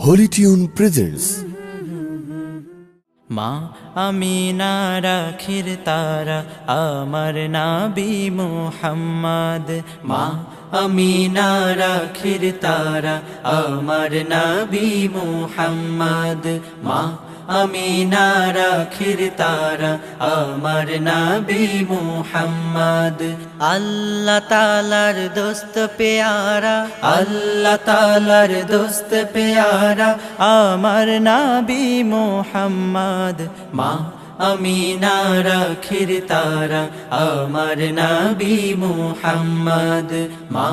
Holi tune presents. মা আমিনার আখির তারা আমার নাবি মুহাম্মদ। মা আমিনার আখির তারা আমার নাবি মুহাম্মদ। মা আমিনার আখির তারা আমার নাবি মুহাম্মদ। আল্লাহ তাআলার দোস্ত পেয়ারা, আল্লাহ তাআলার দোস্ত পেয়ারা আমার নাবি মুহাম্মদ। মা আমিনার আখির তারা আমার নাবি মুহাম্মদ। মা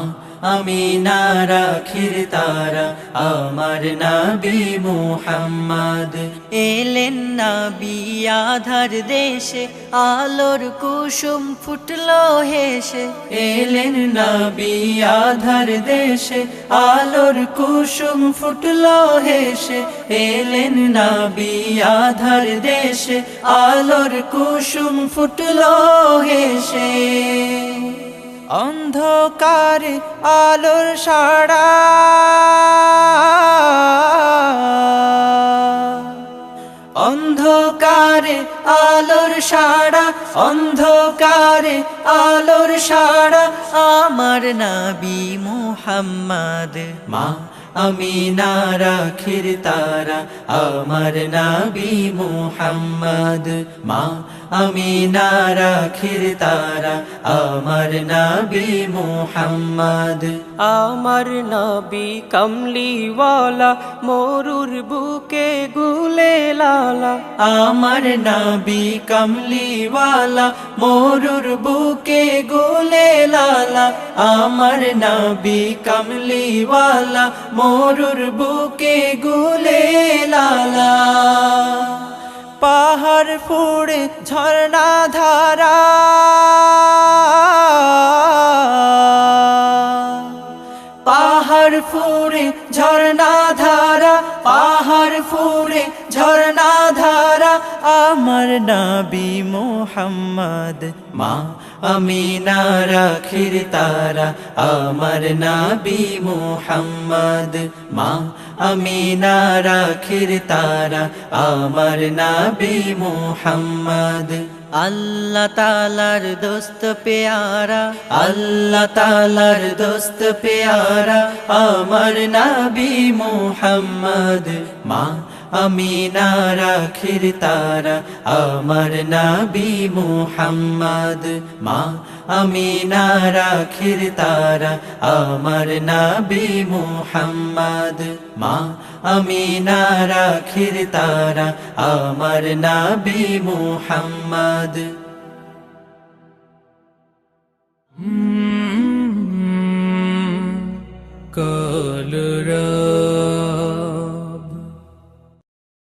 আমিনার আখির তারা আমার নাবি মুহাম্মদ। এলেন নবী আধার দেশে, আলোর কুসুম ফুটলো হেসে। এলেন নবী আধার দেশে, আলোর কুসুম ফুটলো হেসে। এলেন নবী আধার দেশে, আলোর কুসুম ফুটলো হেসে। অন্ধকারে আলোর সাড়া, অন্ধকারে আলোর সাড়া, অন্ধকারে আলোর সাড়া আমার নবী মুহাম্মদ। মা আমিনার আখির তারা আমার নবী মুহাম্মদ। মা আমিনার আখির তারা আমার নবী মুহাম্মদ। আমার নবী কমলিওয়ালা, মরুর বুকে গুলে লালা। আমার নবী কমলিওয়ালা, মরুর বুকে গুলে লালা। আমার নবী কমলিওয়ালা, মরুর বুকে গুলে লালা। পাহাড় ফুড়ে ঝর্ণা ধারা, পাহাড় ফুড়ে ঝর্ণা ধারা, পাহাড় ফুড়ে ঝর্ণা ধারা আমার নবী মুহাম্মদ। মা আমিনার আখির তারা আমার নবী মুহাম্মদ। মা আমিনার আখির তারা আমার নবী মুহাম্মদ। আল্লাহ তাআলার দোস্ত পেয়ারা, আল্লাহ তাআলার দোস্ত পেয়ারা আমার নবী মুহাম্মদ। মা আমিনার আখির তারা আমার নবী মুহাম্মদ। মা আমিনার আখির তারা আমার নবী মুহাম্মদ। মা আমিনার আখির তারা আমার নবী মুহাম্মদ। কলরা